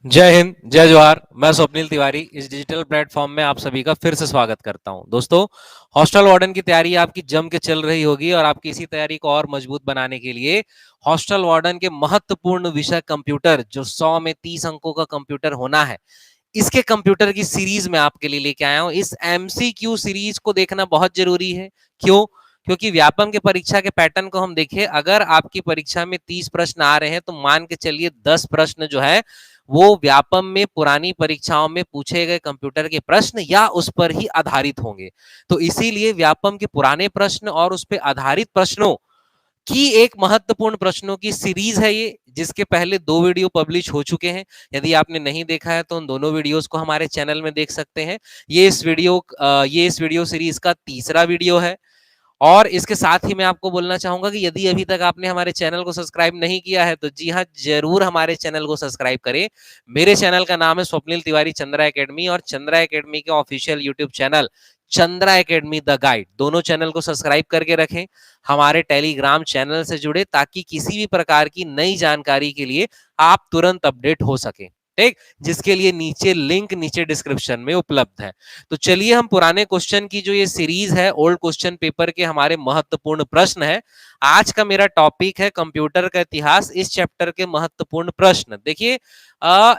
जय हिंद, जय जोहार। मैं स्वप्निल तिवारी इस डिजिटल प्लेटफॉर्म में आप सभी का फिर से स्वागत करता हूं। दोस्तों, हॉस्टल वार्डन की तैयारी आपकी जम के चल रही होगी और आपकी इसी तैयारी को और मजबूत बनाने के लिए हॉस्टल वार्डन के महत्वपूर्ण विषय कंप्यूटर, जो 100 में 30 अंकों का कंप्यूटर होना है, इसके कंप्यूटर की सीरीज में आपके लिए लेके आया हूं। इस एमसीक्यू सीरीज को देखना बहुत जरूरी है। क्यों? क्योंकि व्यापम के परीक्षा के पैटर्न को हम देखें, अगर आपकी परीक्षा में 30 प्रश्न आ रहे हैं तो मान के चलिए 10 प्रश्न जो है वो व्यापम में पुरानी परीक्षाओं में पूछे गए कंप्यूटर के प्रश्न या उस पर ही आधारित होंगे। तो इसीलिए व्यापम के पुराने प्रश्न और उस पर आधारित प्रश्नों की एक महत्वपूर्ण प्रश्नों की सीरीज है ये, जिसके पहले 2 वीडियो पब्लिश हो चुके हैं। यदि आपने नहीं देखा है तो उन दोनों वीडियोस को हमारे चैनल में देख सकते हैं। ये इस वीडियो सीरीज का तीसरा वीडियो है। और इसके साथ ही मैं आपको बोलना चाहूंगा कि यदि अभी तक आपने हमारे चैनल को सब्सक्राइब नहीं किया है तो जी हाँ, जरूर हमारे चैनल को सब्सक्राइब करें। मेरे चैनल का नाम है स्वप्निल तिवारी चंद्रा एकेडमी, और चंद्रा एकेडमी के official YouTube channel Chandra academy the guide, दोनों चैनल को सब्सक्राइब करके रखें। हमारे टेलीग्राम चैनल से जुड़े, ताकि किसी भी प्रकार की नई जानकारी के लिए आप तुरंत अपडेट हो सके। ठीक, जिसके लिए नीचे लिंक नीचे डिस्क्रिप्शन में उपलब्ध है। तो चलिए हम पुराने क्वेश्चन की जो ये सीरीज है, ओल्ड क्वेश्चन पेपर के हमारे महत्वपूर्ण प्रश्न है। आज का मेरा टॉपिक है कंप्यूटर का इतिहास, इस चैप्टर के महत्वपूर्ण प्रश्न। देखिए,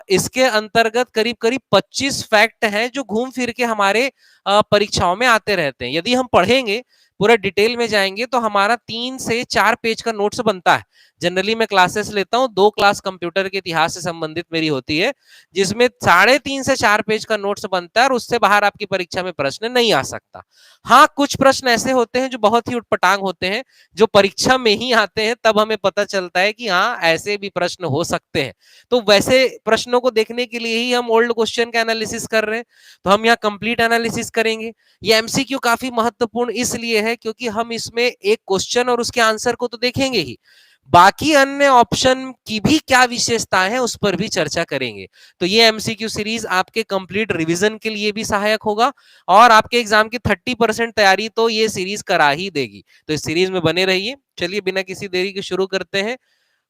इसके अंतर्गत करीब करीब 25 फैक्ट हैं जो घूम फिर के हमारे परीक्षाओं में आते रहते हैं। यदि हम पढ़ेंगे, पूरा डिटेल में जाएंगे, तो हमारा 3 से 4 पेज का नोट्स बनता है। जनरली मैं क्लासेस लेता हूं, 2 क्लास कंप्यूटर के इतिहास से संबंधित मेरी होती है, जिसमें 3.5 से 4 पेज का नोट्स बनता है और उससे बाहर आपकी परीक्षा में प्रश्न नहीं आ सकता। हाँ, कुछ प्रश्न ऐसे होते हैं जो बहुत ही उटपटांग होते हैं, जो परीक्षा में ही आते हैं, तब हमें पता चलता है कि हाँ, ऐसे भी प्रश्न हो सकते हैं। तो वैसे प्रश्नों को देखने के लिए ही हम ओल्ड क्वेश्चन का एनालिसिस कर रहे हैं। तो हम यहाँ कंप्लीट एनालिसिस करेंगे। ये एमसीक्यू काफी महत्वपूर्ण इसलिए है क्योंकि हम इसमें एक क्वेश्चन और उसके आंसर को तो देखेंगे ही, बाकी अन्य ऑप्शन की भी क्या विशेषताएं हैं उस पर भी चर्चा करेंगे। तो ये एमसीक्यू सीरीज आपके कंप्लीट रिवीजन के लिए भी सहायक होगा और आपके एग्जाम की 30% तैयारी तो ये सीरीज करा ही देगी। तो इस सीरीज में बने रहिए। चलिए बिना किसी देरी के शुरू करते हैं।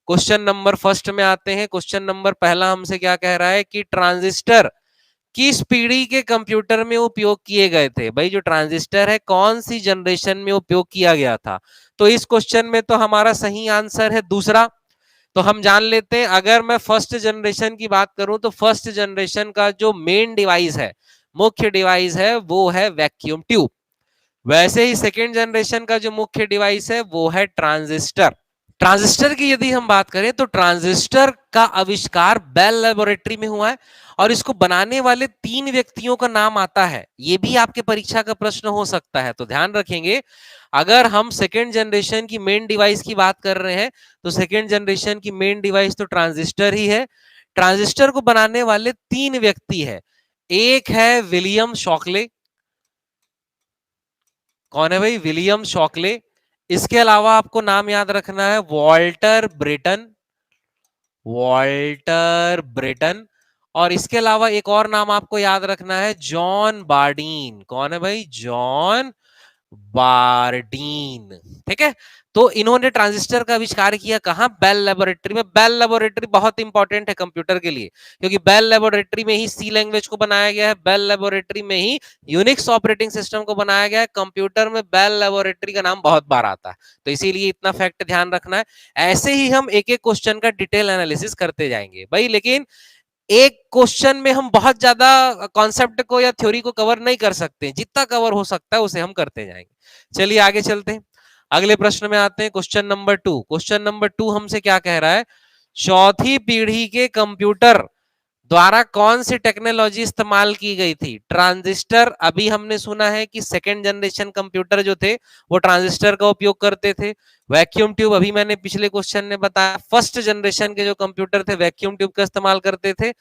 क्वेश्चन नंबर फर्स्ट में आते हैं। क्वेश्चन नंबर पहला हमसे क्या कह रहा है कि ट्रांजिस्टर किस पीढ़ी के कंप्यूटर में उपयोग किए गए थे। भाई, जो ट्रांजिस्टर है कौन सी जनरेशन में उपयोग किया गया था? तो इस क्वेश्चन में तो हमारा सही आंसर है दूसरा। तो हम जान लेते हैं, अगर मैं फर्स्ट जनरेशन की बात करूं तो फर्स्ट जनरेशन का जो मेन डिवाइस है, मुख्य डिवाइस है, वो है वैक्यूम ट्यूब। वैसे ही सेकेंड जनरेशन का जो मुख्य डिवाइस है वो है ट्रांजिस्टर। ट्रांजिस्टर की यदि हम बात करें तो ट्रांजिस्टर का आविष्कार बेल लेबोरेटरी में हुआ है और इसको बनाने वाले 3 व्यक्तियों का नाम आता है। ये भी आपके परीक्षा का प्रश्न हो सकता है, तो ध्यान रखेंगे। अगर हम सेकेंड जनरेशन की मेन डिवाइस की बात कर रहे हैं तो सेकेंड जनरेशन की मेन डिवाइस तो ट्रांजिस्टर ही है। ट्रांजिस्टर को बनाने वाले 3 व्यक्ति है। एक है विलियम शॉकले। कौन है भाई? William Shockley. इसके अलावा आपको नाम याद रखना है वॉल्टर ब्रेटन। Walter Brayton. और इसके अलावा एक और नाम आपको याद रखना है, जॉन बार्डीन। कौन है भाई? John Bardeen. ठीक है। तो इन्होंने ट्रांजिस्टर का आविष्कार किया कहां? बेल लेबोरेटरी में। बेल लेबोरेटरी बहुत इंपॉर्टेंट है कंप्यूटर के लिए, क्योंकि बेल लेबोरेटरी में ही सी लैंग्वेज को बनाया गया है, बेल लेबोरेटरी में ही यूनिक्स ऑपरेटिंग सिस्टम को बनाया गया है। कंप्यूटर में बेल लेबोरेटरी का नाम बहुत बार आता है, तो इसीलिए इतना फैक्ट ध्यान रखना है। ऐसे ही हम एक एक क्वेश्चन का डिटेल एनालिसिस करते जाएंगे भाई, लेकिन एक क्वेश्चन में हम बहुत ज्यादा कॉन्सेप्ट को या थ्योरी को कवर नहीं कर सकते। जितना कवर हो सकता है उसे हम करते जाएंगे। चलिए आगे चलते हैं, अगले प्रश्न में आते हैं। Question number 2। क्वेश्चन नंबर 2 हमसे क्या कह रहा है? चौथी पीढ़ी के कंप्यूटर द्वारा कौन सी टेक्नोलॉजी इस्तेमाल की गई थी? ट्रांजिस्टर। अभी हमने सुना है कि सेकेंड जनरेशन कंप्यूटर जो थे वो ट्रांजिस्टर का उपयोग करते थे। वैक्यूम ट्यूब, अभी मैंने पिछले क्वेश्चन में बताया, फर्स्ट जनरेशन के जो कंप्यूटर थे वैक्यूम ट्यूब का इस्तेमाल करते थे।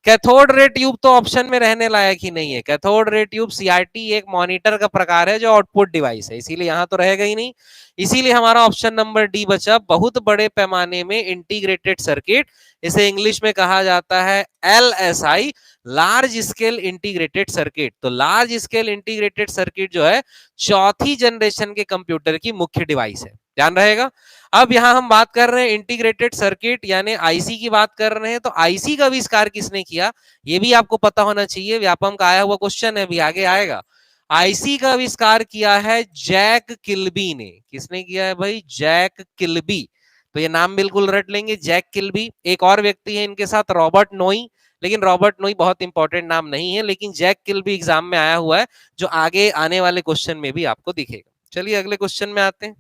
कैथोड रे ट्यूब तो ऑप्शन में रहने लायक ही नहीं है। कैथोड रे ट्यूब सीआरटी एक मॉनिटर का प्रकार है जो आउटपुट डिवाइस है, इसीलिए यहां तो रहेगा ही नहीं। इसीलिए हमारा ऑप्शन नंबर डी बचा, बहुत बड़े पैमाने में इंटीग्रेटेड सर्किट। इसे इंग्लिश में कहा जाता है LSI, large scale integrated circuit. तो लार्ज स्केल इंटीग्रेटेड सर्किट जो है चौथी जनरेशन के कंप्यूटर की मुख्य डिवाइस है। ध्यान रहेगा। अब यहां हम बात कर रहे हैं इंटीग्रेटेड सर्किट यानी आईसी की बात कर रहे हैं, तो आईसी का आविष्कार किसने किया ये भी आपको पता होना चाहिए, व्यापम का आया हुआ क्वेश्चन है, अभी आगे आएगा। आईसी का आविष्कार किया है जैक किल्बी ने। किसने किया है भाई? Jack Kilby. तो ये नाम बिल्कुल रट लेंगे, जैक किल्बी। एक और व्यक्ति है इनके साथ, रॉबर्ट नोई, लेकिन रॉबर्ट नोई बहुत इंपॉर्टेंट नाम नहीं है, लेकिन जैक किल्बी एग्जाम में आया हुआ है, जो आगे आने वाले क्वेश्चन में भी आपको दिखेगा। चलिए अगले क्वेश्चन में आते हैं।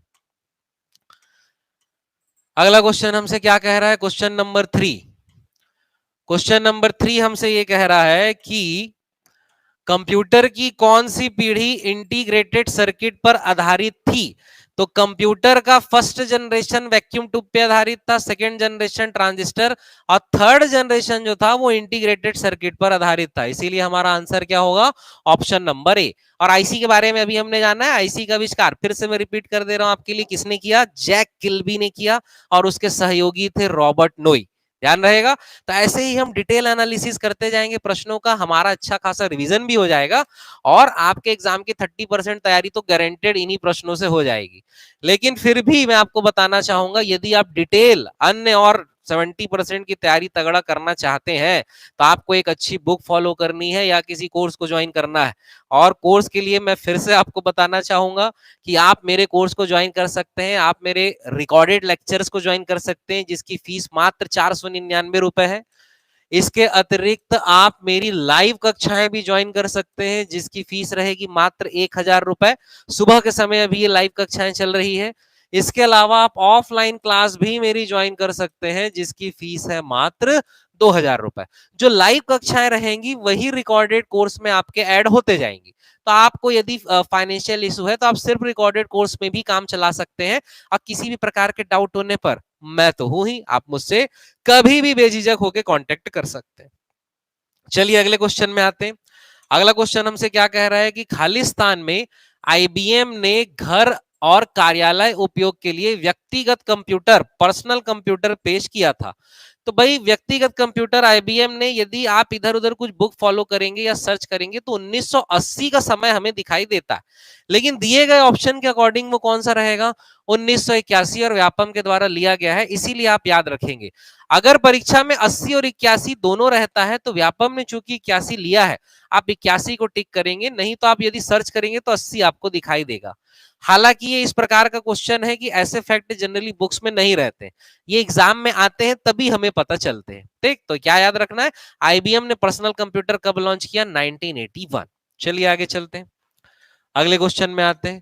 अगला क्वेश्चन हमसे क्या कह रहा है? Question number 3। क्वेश्चन नंबर 3 हमसे ये कह रहा है कि कंप्यूटर की कौन सी पीढ़ी इंटीग्रेटेड सर्किट पर आधारित थी? तो कंप्यूटर का फर्स्ट जनरेशन वैक्यूम ट्यूब पे आधारित था, सेकंड जनरेशन ट्रांजिस्टर, और थर्ड जनरेशन जो था वो इंटीग्रेटेड सर्किट पर आधारित था। इसीलिए हमारा आंसर क्या होगा? Option number A. और आईसी के बारे में अभी हमने जाना है, आईसी का आविष्कार फिर से मैं रिपीट कर दे रहा हूं आपके लिए, किसने किया? जैक किल्बी ने किया, और उसके सहयोगी थे रॉबर्ट नोई। ध्यान रहेगा। तो ऐसे ही हम डिटेल एनालिसिस करते जाएंगे प्रश्नों का, हमारा अच्छा खासा रिवीजन भी हो जाएगा, और आपके एग्जाम की 30% तैयारी तो गारंटेड इन्हीं प्रश्नों से हो जाएगी। लेकिन फिर भी मैं आपको बताना चाहूंगा, यदि आप डिटेल अन्य और 70% की तैयारी तगड़ा करना चाहते हैं, तो आपको एक अच्छी बुक फॉलो करनी है या किसी कोर्स को ज्वाइन करना है। और कोर्स के लिए मैं फिर से आपको बताना चाहूंगा कि आप मेरे कोर्स को ज्वाइन कर सकते हैं, आप मेरे रिकॉर्डेड लेक्चर्स को ज्वाइन कर सकते हैं, जिसकी फीस मात्र 499 रुपए है। इसके अतिरिक्त आप मेरी लाइव कक्षाएं भी ज्वाइन कर सकते हैं, जिसकी फीस रहेगी मात्र 1000 रुपए। सुबह के समय अभी ये लाइव कक्षाएं चल रही है। इसके अलावा आप ऑफलाइन क्लास भी मेरी ज्वाइन कर सकते हैं, जिसकी फीस है मात्र 2000 रुपए। जो लाइव कक्षाएं रहेंगी वही रिकॉर्डेड कोर्स में आपके ऐड होते जाएंगी। तो आपको यदि फाइनेंशियल इशू है तो आप सिर्फ रिकॉर्डेड कोर्स में भी काम चला सकते हैं, और किसी भी प्रकार के डाउट होने पर मैं तो हूं ही, आप मुझसे कभी भी बेझिझक होकर कांटेक्ट कर सकते हैं। चलिए अगले क्वेश्चन में आते हैं। अगला क्वेश्चन हमसे क्या कह रहा है कि खालिस्तान में आईबीएम ने घर और कार्यालय उपयोग के लिए व्यक्तिगत कंप्यूटर, पर्सनल कंप्यूटर पेश किया था। तो भाई व्यक्तिगत कंप्यूटर आईबीएम ने, यदि आप इधर उधर कुछ बुक फॉलो करेंगे या सर्च करेंगे तो 1980 का समय हमें दिखाई देता है, लेकिन दिए गए ऑप्शन के अकॉर्डिंग वो कौन सा रहेगा? 1981, और व्यापम के द्वारा लिया गया है, इसीलिए आप याद रखेंगे। अगर परीक्षा में 80 और 81 दोनों रहता है तो व्यापम ने चूंकि 81 लिया है, आप 81 को टिक करेंगे, नहीं तो आप यदि सर्च करेंगे तो 80 आपको दिखाई देगा। हालांकि ये इस प्रकार का क्वेश्चन है कि ऐसे फैक्ट जनरली बुक्स में नहीं रहते, ये एग्जाम में आते हैं तभी हमें पता चलते हैं। ठीक, तो क्या याद रखना है? आईबीएम ने पर्सनल कंप्यूटर कब लॉन्च किया? 1981। चलिए आगे चलते हैं, अगले क्वेश्चन में आते हैं।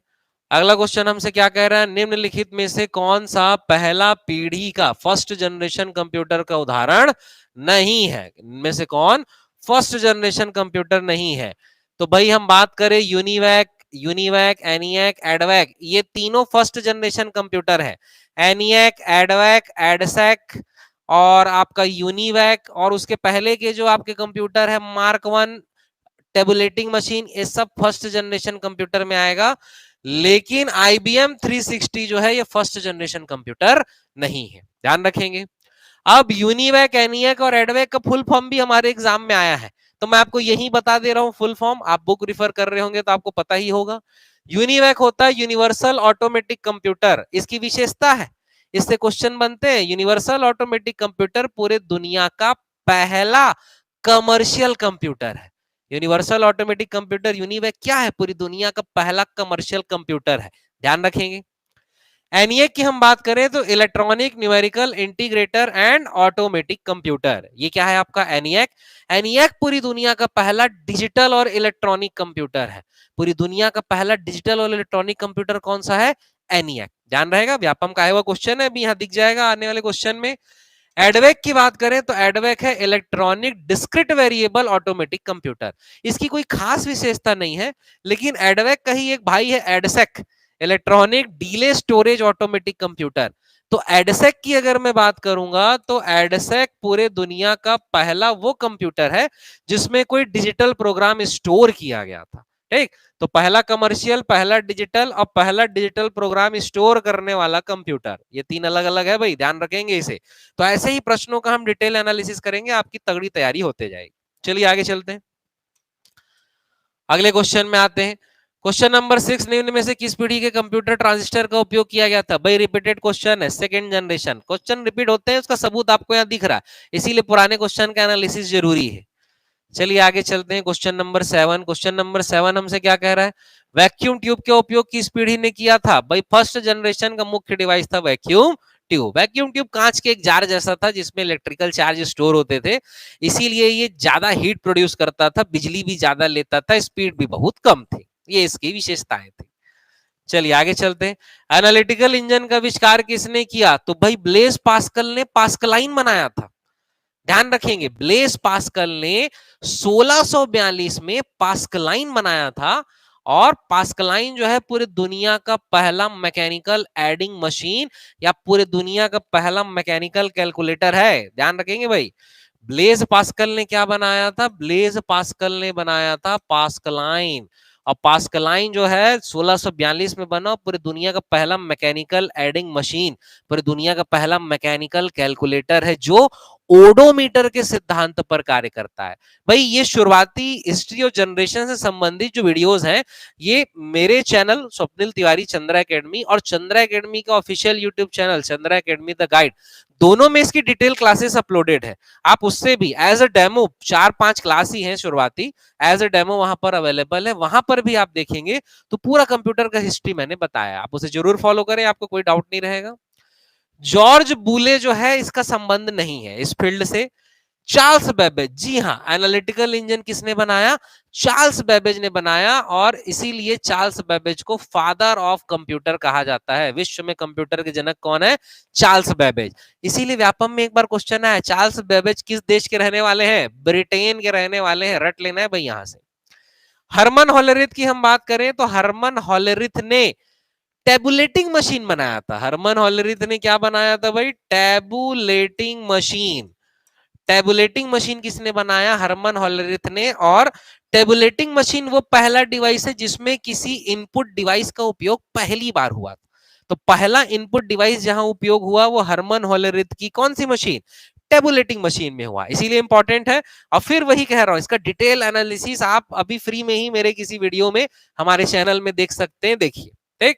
अगला क्वेश्चन हमसे क्या कह रहा है? निम्नलिखित में से कौन सा पहला पीढ़ी का, फर्स्ट जनरेशन कंप्यूटर का उदाहरण नहीं है? इनमें से कौन फर्स्ट जनरेशन कंप्यूटर नहीं है? तो भाई हम बात करें यूनिवैक, यूनिवैक, एनियक, एडवैक, ये तीनों फर्स्ट जनरेशन कंप्यूटर है। एनियक, एडवैक, एडसेक और आपका यूनिवैक, और उसके पहले के जो आपके कंप्यूटर है मार्क 1, टेबुलेटिंग मशीन, ये सब फर्स्ट जनरेशन कंप्यूटर में आएगा। लेकिन IBM 360 जो है ये फर्स्ट जनरेशन कंप्यूटर नहीं है, ध्यान रखेंगे। अब यूनिवैक, एनियक और एडवैक का फुल फॉर्म भी हमारे एग्जाम में आया है, तो मैं आपको यही बता दे रहा हूं फुल फॉर्म, आप बुक रिफर कर रहे होंगे तो आपको पता ही होगा। यूनिवैक होता है यूनिवर्सल ऑटोमेटिक कंप्यूटर, इसकी विशेषता है, इससे क्वेश्चन बनते हैं। यूनिवर्सल ऑटोमेटिक कंप्यूटर पूरे दुनिया का पहला कमर्शियल कंप्यूटर है। यूनिवर्सल ऑटोमेटिक कंप्यूटर यूनिवैक क्या है? पूरी दुनिया का पहला कमर्शियल कंप्यूटर है, ध्यान रखेंगे। एनिएक की हम बात करें तो electronic numerical integrator and automatic computer, ये क्या है आपका? एनिएक। एनिएक पूरी दुनिया का पहला डिजिटल और इलेक्ट्रॉनिक कंप्यूटर है। पूरी दुनिया का पहला डिजिटल और इलेक्ट्रॉनिक कंप्यूटर कौन सा है? एनिएक। ध्यान रहेगा, व्यापम का आया हुआ क्वेश्चन है, अभी यहां दिख जाएगा आने वाले क्वेश्चन में। एडवेक की बात करें तो एडवेक है electronic discrete variable automatic computer. इसकी कोई खास विशेषता नहीं है, लेकिन एडवेक का ही एक भाई है EDSAC, electronic delay storage automatic computer. तो एडसेक की अगर मैं बात करूंगा तो एडसेक पूरे दुनिया का पहला वो कंप्यूटर है जिसमें कोई डिजिटल प्रोग्राम स्टोर किया गया था। ठीक, तो पहला कमर्शियल, पहला डिजिटल और पहला डिजिटल प्रोग्राम स्टोर करने वाला कंप्यूटर, ये तीन अलग अलग है भाई, ध्यान रखेंगे इसे। तो ऐसे ही प्रश्नों का हम डिटेल एनालिसिस करेंगे, आपकी तगड़ी तैयारी होते जाएगी। चलिए आगे चलते हैं, अगले क्वेश्चन में आते हैं। क्वेश्चन नंबर 6, निम्न में से किस पीढ़ी के कंप्यूटर ट्रांजिस्टर का उपयोग किया गया था? भाई रिपीटेड क्वेश्चन है, सेकंड जनरेशन क्वेश्चन रिपीट होते हैं, उसका सबूत आपको यहाँ दिख रहा है, इसीलिए पुराने क्वेश्चन का एनालिसिस जरूरी है। चलिए आगे चलते हैं। क्वेश्चन नंबर 7, क्वेश्चन नंबर 7 हमसे क्या कह रहा है? वैक्यूम ट्यूब के उपयोग किस पीढ़ी ने किया था? भाई फर्स्ट जनरेशन का मुख्य डिवाइस था वैक्यूम ट्यूब। वैक्यूम ट्यूब कांच के एक जार जैसा था जिसमें इलेक्ट्रिकल चार्ज स्टोर होते थे, इसीलिए ये ज्यादा हीट प्रोड्यूस करता था, बिजली भी ज्यादा लेता था, स्पीड भी बहुत कम थी, ये इसकी विशेषताएं थी। चलिए आगे चलते हैं। एनालिटिकल इंजन का आविष्कार किसने किया? तो भाई ब्लेस पास्कल ने पास्कलाइन बनाया था। ध्यान रखेंगे, ब्लेस पास्कल ने 1642 में पास्कलाइन बनाया था, और पास्कलाइन जो है पूरे दुनिया का पहला मैकेनिकल एडिंग मशीन या पूरे दुनिया का पहला मैकेनिकल कैलकुलेटर है। ध्यान रखेंगे भाई, ब्लेज पास्कल ने क्या बनाया था? ब्लेज पास्कल ने बनाया था पास्कलाइन, और पास्कलाइन जो है 1642 में बना, पूरी दुनिया का पहला मैकेनिकल एडिंग मशीन, पूरी दुनिया का पहला मैकेनिकल कैलकुलेटर है जो ओडोमीटर के सिद्धांत पर कार्य करता है। भाई ये शुरुआती हिस्ट्री और जनरेशन से संबंधित जो वीडियोस हैं, ये मेरे चैनल स्वप्निल तिवारी चंद्रा एकेडमी और चंद्रा एकेडमी का official YouTube channel Chandra academy the guide, दोनों में इसकी डिटेल क्लासेस अपलोडेड है। आप उससे भी एज अ डेमो 4-5 क्लास ही हैं शुरुआती, एज अ डेमो वहां पर अवेलेबल है, वहां पर भी आप देखेंगे तो पूरा कंप्यूटर का हिस्ट्री मैंने बताया, आप उसे जरूर फॉलो करें, आपको कोई डाउट नहीं रहेगा। जॉर्ज बूले जो है इसका संबंध नहीं है इस फील्ड से, चार्ल्स बेबेज, जी हाँ, एनालिटिकल इंजन किसने बनाया? चार्ल्स बेबेज ने बनाया, और इसीलिए चार्ल्स बेबेज को फादर ऑफ कंप्यूटर कहा जाता है। विश्व में कंप्यूटर के जनक कौन है? Charles Babbage. इसीलिए व्यापम में एक बार क्वेश्चन आया, चार्ल्स बेबेज किस देश के रहने वाले हैं? ब्रिटेन के रहने वाले हैं, रट लेना है भाई यहां से। हरमन हॉलरिथ की हम बात करें तो हरमन हॉलरिथ ने टेबुलेटिंग मशीन बनाया था। हरमन हॉलरिथ ने क्या बनाया था भाई? Tabulating machine. टेबुलेटिंग मशीन किसने बनाया? हरमन हॉलरिथ ने। और टेबुलेटिंग मशीन वो पहला डिवाइस है जिसमें किसी इनपुट डिवाइस का उपयोग पहली बार हुआ। तो पहला इनपुट डिवाइस जहां उपयोग हुआ वो हरमन हॉलरिथ की कौन सी मशीन? टेबुलेटिंग मशीन में हुआ, इसीलिए इंपॉर्टेंट है। और फिर वही कह रहा हूं, इसका डिटेल एनालिसिस आप अभी फ्री में ही मेरे किसी वीडियो में हमारे चैनल में देख सकते हैं, देखिए। ठीक,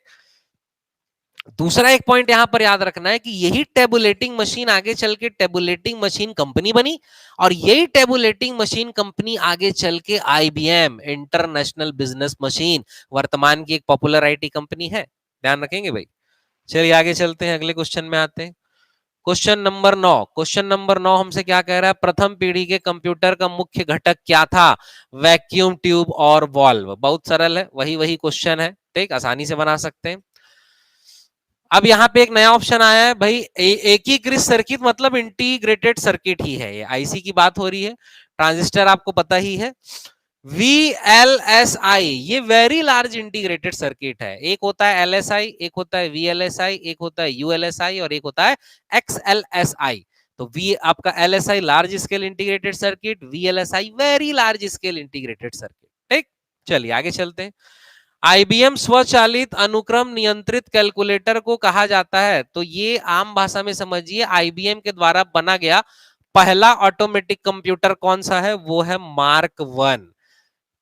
दूसरा एक पॉइंट यहां पर याद रखना है कि यही टेबुलेटिंग मशीन आगे चल के टेबुलेटिंग मशीन कंपनी बनी, और यही टेबुलेटिंग मशीन कंपनी आगे चल के आईबीएम इंटरनेशनल बिजनेस मशीन वर्तमान की एक पॉपुलर आईटी कंपनी है। ध्यान रखेंगे भाई। चलिए आगे चलते हैं, अगले क्वेश्चन में आते हैं। क्वेश्चन नंबर 9, क्वेश्चन नंबर 9 हमसे क्या कह रहा है? प्रथम पीढ़ी के कंप्यूटर का मुख्य घटक क्या था? वैक्यूम ट्यूब और वॉल्व। बहुत सरल है, वही वही क्वेश्चन है, ठीक, आसानी से बना सकते हैं। अब यहाँ पे एक नया ऑप्शन आया है भाई, एकीकृत सर्किट, मतलब इंटीग्रेटेड सर्किट ही है, ये आईसी की बात हो रही है। ट्रांजिस्टर आपको पता ही है, VLSI, ये वेरी लार्ज इंटीग्रेटेड सर्किट है। एक होता है LSI, एक होता है VLSI, एक होता है ULSI और एक होता है XLSI। तो V आपका LSI large scale integrated circuit, VLSI very large scale integrated circuit. ठीक, चलिए आगे चलते हैं। आईबीएम स्वचालित अनुक्रम नियंत्रित कैलकुलेटर को कहा जाता है। तो ये आम भाषा में समझिए, आईबीएम के द्वारा बना गया पहला ऑटोमेटिक कंप्यूटर कौन सा है? वो है मार्क 1।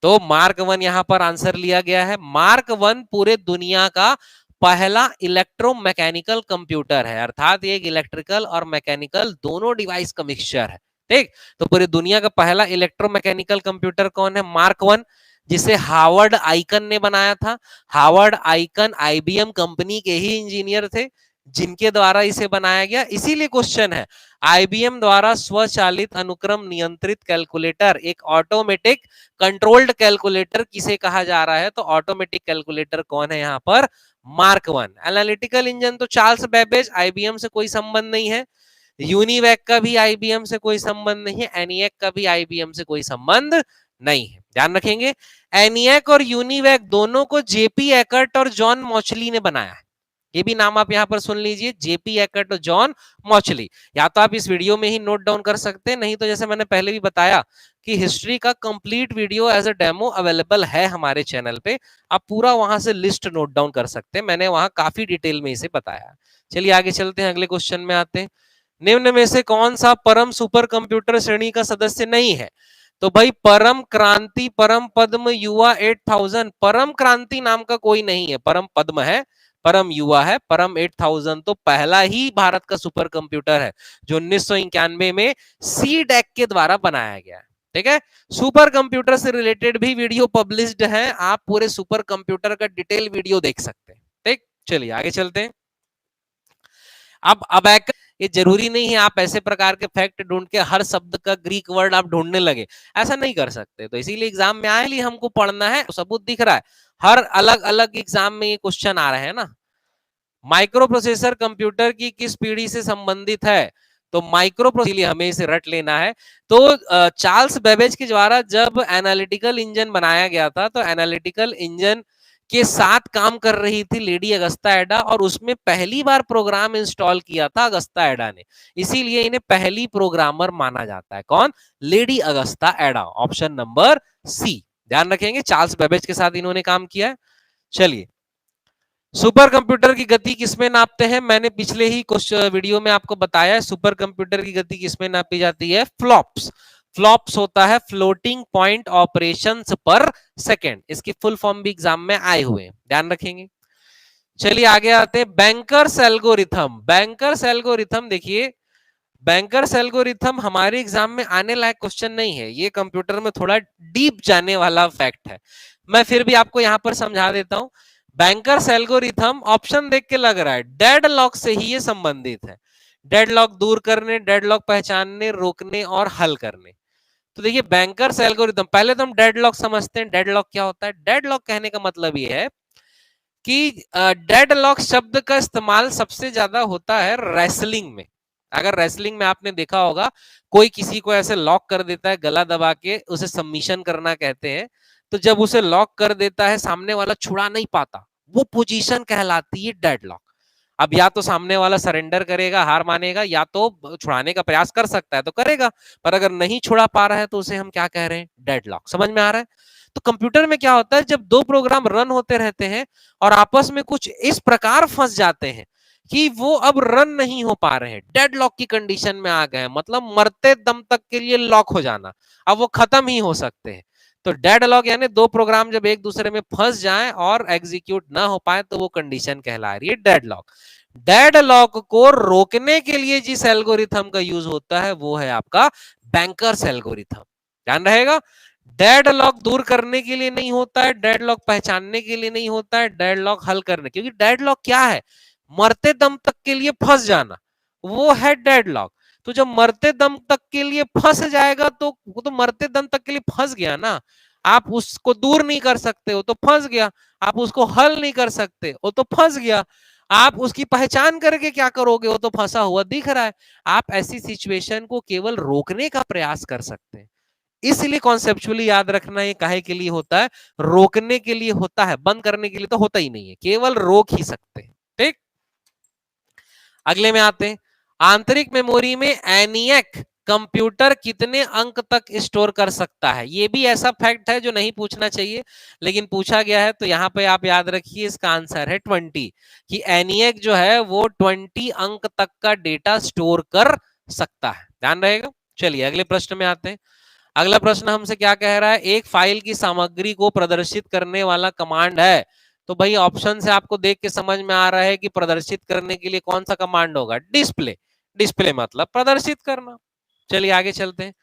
तो मार्क 1 यहां पर आंसर लिया गया है। मार्क 1 पूरे दुनिया का पहला इलेक्ट्रोमैकेनिकल कंप्यूटर है, अर्थात एक इलेक्ट्रिकल और मैकेनिकल दोनों डिवाइस का मिक्सचर है। ठीक, तो पूरी दुनिया का पहला इलेक्ट्रोमैकेनिकल कंप्यूटर कौन है? मार्क 1, जिसे हावर्ड आइकन ने बनाया था। हावर्ड आइकन आईबीएम कंपनी के ही इंजीनियर थे जिनके द्वारा इसे बनाया गया। इसीलिए क्वेश्चन है, आईबीएम द्वारा स्वचालित अनुक्रम नियंत्रित कैलकुलेटर, एक ऑटोमेटिक कंट्रोल्ड कैलकुलेटर किसे कहा जा रहा है? तो ऑटोमेटिक कैलकुलेटर कौन है यहाँ पर? मार्क 1। एनालिटिकल इंजन तो चार्ल्स बेबेज, आईबीएम से कोई संबंध नहीं है। यूनिवैक का भी आईबीएम से कोई संबंध नहीं है। एनिएक का भी आईबीएम से कोई संबंध नहीं है, ध्यान रखेंगे। एनिएक और यूनिवैक दोनों को जेपी एकर्ट और जॉन मॉचली ने बनाया है। ये भी नाम आप यहां पर सुन लीजिए, जेपी एकर्ट और जॉन मॉचली। या तो आप इस वीडियो में ही नोट डाउन कर सकते हैं, नहीं तो जैसे मैंने पहले भी बताया कि हिस्ट्री का complete video as a demo available है हमारे चैनल पे, आप पूरा वहां से लिस्ट नोट डाउन कर सकते हैं, मैंने वहां काफी डिटेल में इसे बताया। चलिए आगे चलते हैं, अगले क्वेश्चन में आते हैं। निम्न में से कौन सा परम सुपर कंप्यूटर श्रेणी का सदस्य नहीं है? तो भाई परम क्रांति, परम पद्म, युवा 8000, परम क्रांति नाम का कोई नहीं है, परम पद्म है, परम युवा है, परम 8000 तो पहला ही भारत का सुपर कंप्यूटर है जो 1991 में सी डैक के द्वारा बनाया गया है। ठीक है, सुपर कंप्यूटर से रिलेटेड भी वीडियो पब्लिश्ड है, आप पूरे सुपर कंप्यूटर का डिटेल वीडियो देख सकते हैं। ठीक, चलिए आगे चलते हैं। अब अबैकस, ये जरूरी नहीं है आप ऐसे प्रकार के फैक्ट ढूंढ के हर शब्द का ग्रीक वर्ड आप ढूंढने लगे, ऐसा नहीं कर सकते। तो इसीलिए एग्जाम में आए लिए हमको पढ़ना है, सबूत दिख रहा है, हर अलग अलग एग्जाम में ये क्वेश्चन आ रहे हैं ना। माइक्रो प्रोसेसर कंप्यूटर की किस पीढ़ी से संबंधित है? तो माइक्रो प्रोसेसर, हमें इसे रट लेना है। तो चार्ल्स बेबेज के द्वारा जब एनालिटिकल इंजन बनाया गया था, तो एनालिटिकल इंजन के साथ काम कर रही थी लेडी अगस्ता एडा, और उसमें पहली बार प्रोग्राम इंस्टॉल किया था अगस्ता एडा ने, इसीलिए इन्हें पहली प्रोग्रामर माना जाता है। कौन? लेडी अगस्ता एडा, ऑप्शन नंबर सी। ध्यान रखेंगे, चार्ल्स बेबेज के साथ इन्होंने काम किया है। चलिए, सुपर कंप्यूटर की गति किसमें नापते हैं? मैंने पिछले ही कुछ वीडियो में आपको बताया है, सुपर कंप्यूटर की गति किसमें नापी जाती है? फ्लॉप्स। फ्लॉप्स होता है फ्लोटिंग पॉइंट ऑपरेशंस पर सेकेंड, इसकी फुल फॉर्म भी एग्जाम में आए हुए हैं, ध्यान रखेंगे। चलिए आगे आते हैं, बैंकर्स एल्गोरिथम। बैंकर्स एल्गोरिथम देखिए, बैंकर्स एल्गोरिथम हमारे एग्जाम में आने लायक क्वेश्चन नहीं है, ये कंप्यूटर में थोड़ा डीप जाने वाला फैक्ट है, मैं फिर भी आपको यहां पर समझा देता हूं। बैंकर्स एल्गोरिथम, ऑप्शन देख के लग रहा है डेडलॉक से ही ये संबंधित है, डेडलॉक दूर करने, डेडलॉक पहचानने, रोकने और हल करने। तो देखिए बैंकर्स एल्गोरिथम, पहले तो हम डेडलॉक समझते हैं। डेडलॉक क्या होता है? डेडलॉक कहने का मतलब ये है कि डेडलॉक शब्द का इस्तेमाल सबसे ज्यादा होता है रेसलिंग में। अगर रेसलिंग में आपने देखा होगा, कोई किसी को ऐसे लॉक कर देता है गला दबा के, उसे सबमिशन करना कहते हैं। तो जब उसे लॉक कर देता है, सामने वाला छुड़ा नहीं पाता, वो पोजीशन कहलाती है डेडलॉक। अब या तो सामने वाला सरेंडर करेगा, हार मानेगा, या तो छुड़ाने का प्रयास कर सकता है तो करेगा, पर अगर नहीं छुड़ा पा रहा है तो उसे हम क्या कह रहे हैं? डेडलॉक। समझ में आ रहा है? तो कंप्यूटर में क्या होता है, जब दो प्रोग्राम रन होते रहते हैं और आपस में कुछ इस प्रकार फंस जाते हैं कि वो अब रन नहीं हो पा रहे हैं, डेडलॉक की कंडीशन में आ गए हैं, मतलब मरते दम तक के लिए लॉक हो जाना, अब वो खत्म ही हो सकते हैं। तो डेडलॉक यानी दो प्रोग्राम जब एक दूसरे में फंस जाएं और एग्जीक्यूट ना हो पाए, तो वो कंडीशन कहला रही है डेडलॉक। डेडलॉक को रोकने के लिए जिस एल्गोरिथम का यूज होता है वो है आपका बैंकर्स एल्गोरिथम, ध्यान रहेगा। डेडलॉक दूर करने के लिए नहीं होता है, डेडलॉक पहचानने के लिए नहीं होता है, डेडलॉक हल करने, क्योंकि डेडलॉक क्या है? मरते दम तक के लिए फंस जाना, वो है डेडलॉक। तो जब मरते दम तक के लिए फंस जाएगा, तो वो तो मरते दम तक के लिए फंस गया ना, आप उसको दूर नहीं कर सकते हो तो फंस गया, आप उसको हल नहीं कर सकते हो तो फंस गया, आप उसकी पहचान करके क्या करोगे? वो तो फंसा हुआ दिख रहा है। आप ऐसी सिचुएशन को केवल रोकने का प्रयास कर सकते हैं। इसलिए कॉन्सेप्चुअली याद रखना, ये काहे के लिए होता है? रोकने के लिए होता है, बंद करने के लिए तो होता ही नहीं है, केवल रोक ही सकते हैं। ठीक, अगले में आते हैं। आंतरिक मेमोरी में एनियक कंप्यूटर कितने अंक तक स्टोर कर सकता है? ये भी ऐसा फैक्ट है जो नहीं पूछना चाहिए, लेकिन पूछा गया है, तो यहां पे आप याद रखिए, इसका आंसर है 20, कि एनियक जो है वो 20 अंक तक का डेटा स्टोर कर सकता है, ध्यान रहेगा। चलिए अगले प्रश्न में आते हैं। अगला प्रश्न हमसे क्या कह रहा है? एक फाइल की सामग्री को प्रदर्शित करने वाला कमांड है। तो भाई ऑप्शन से आपको देख के समझ में आ रहा है कि प्रदर्शित करने के लिए कौन सा कमांड होगा? डिस्प्ले। डिस्प्ले मतलब प्रदर्शित करना। चलिए आगे चलते हैं।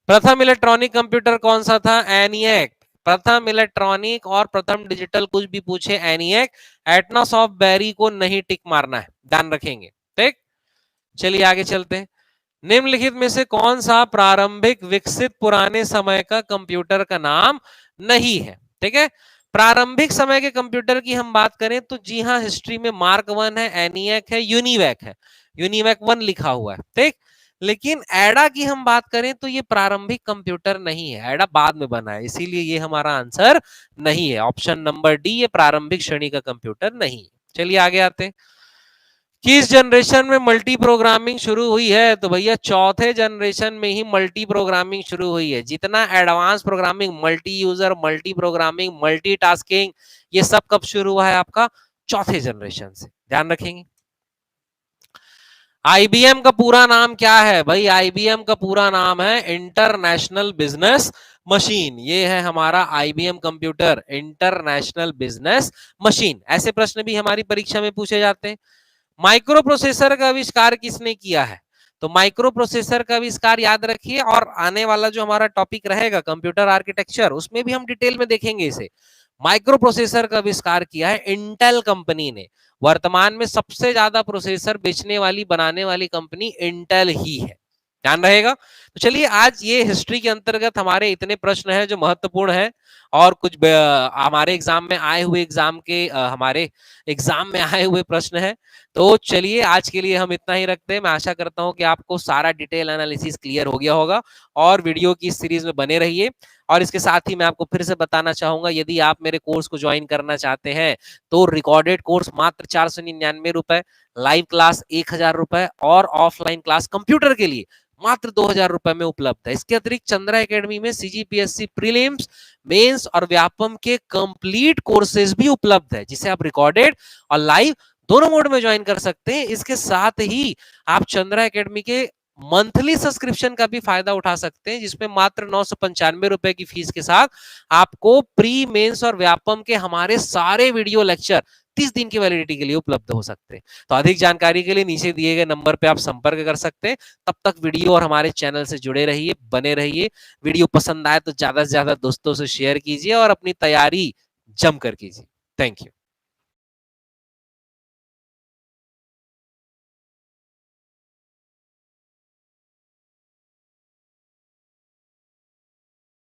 प्रथम इलेक्ट्रॉनिक कंप्यूटर कौन सा था? एनियक। प्रथम इलेक्ट्रॉनिक और प्रथम डिजिटल कुछ भी पूछे, एनियक। एटनॉस ऑफ बैरी को नहीं टिक मारना है, ध्यान रखेंगे। ठीक, चलिए आगे चलते हैं। निम्नलिखित में से कौन सा प्रारंभिक विकसित पुराने समय का कंप्यूटर का नाम नहीं है? ठीक है, प्रारंभिक समय के कंप्यूटर की हम बात करें तो जी हाँ, हिस्ट्री में मार्क 1 है, एनियक है, यूनिवैक है, यूनिवैक 1 लिखा हुआ है। ठीक, लेकिन एडा की हम बात करें तो ये प्रारंभिक कंप्यूटर नहीं है, एडा बाद में बना है, इसीलिए ये हमारा आंसर नहीं है। ऑप्शन नंबर डी, ये प्रारंभिक श्रेणी का कंप्यूटर नहीं है। चलिए आगे आते हैं। किस जनरेशन में मल्टी प्रोग्रामिंग शुरू हुई है? तो भैया चौथे जनरेशन में ही मल्टी प्रोग्रामिंग शुरू हुई है। जितना advance programming, multi user, multi programming, multitasking, ये सब कब शुरू हुआ है? आपका चौथे जनरेशन से, ध्यान रखेंगे। आईबीएम का पूरा नाम क्या है भाई? आईबीएम का पूरा नाम है इंटरनेशनल बिजनेस मशीन। ये है हमारा IBM computer, international business machine. ऐसे प्रश्न भी हमारी परीक्षा में पूछे जाते हैं। माइक्रो प्रोसेसर का आविष्कार किसने किया है? तो माइक्रो प्रोसेसर का आविष्कार याद रखिए, और आने वाला जो हमारा टॉपिक रहेगा कंप्यूटर आर्किटेक्चर, उसमें भी हम डिटेल में देखेंगे इसे। माइक्रो प्रोसेसर का आविष्कार किया है इंटेल कंपनी ने। वर्तमान में सबसे ज्यादा प्रोसेसर बेचने वाली, बनाने वाली कंपनी इंटेल ही है, ध्यान रहेगा। तो चलिए, आज ये हिस्ट्री के अंतर्गत हमारे इतने प्रश्न हैं जो महत्वपूर्ण है, और कुछ हमारे एग्जाम में आए हुए हमारे एग्जाम में आए हुए प्रश्न है। तो चलिए, आज के लिए हम इतना ही रखते हैं। मैं आशा करता हूं कि आपको सारा डिटेल एनालिसिस क्लियर हो गया होगा, और वीडियो की इस सीरीज में बने रहिए। और इसके साथ ही मैं आपको फिर से बताना चाहूंगा, यदि आप मेरे कोर्स को ज्वाइन करना चाहते हैं तो रिकॉर्डेड कोर्स मात्र 499 रुपए, लाइव क्लास 1000 रुपए, और ऑफलाइन क्लास कंप्यूटर के लिए मात्र 2000 रुपए में उपलब्ध है। इसके अतिरिक्त चंद्रा एकेडमी में सीजीपीएससी प्रीलिम्स, मेंस और व्यापम के कंप्लीट कोर्सेज भी उपलब्ध है, जिसे आप रिकॉर्डेड और लाइव दोनों मोड में ज्वाइन कर सकते हैं। इसके साथ ही आप चंद्रा एकेडमी के मंथली सब्सक्रिप्शन का भी फायदा उठा सकते हैं, जिसमें मात्र 995 रुपए की फीस के साथ आपको प्री, मेंस और व्यापम के हमारे सारे वीडियो लेक्चर 30 दिन की वैलिडिटी के लिए उपलब्ध हो सकते हैं। तो अधिक जानकारी के लिए नीचे दिए गए नंबर पे आप संपर्क कर सकते हैं। तब तक वीडियो और हमारे चैनल से जुड़े रहिए, बने रहिए। वीडियो पसंद आए तो ज्यादा से ज्यादा दोस्तों से शेयर कीजिए, और अपनी तैयारी जमकर कीजिए। Thank you.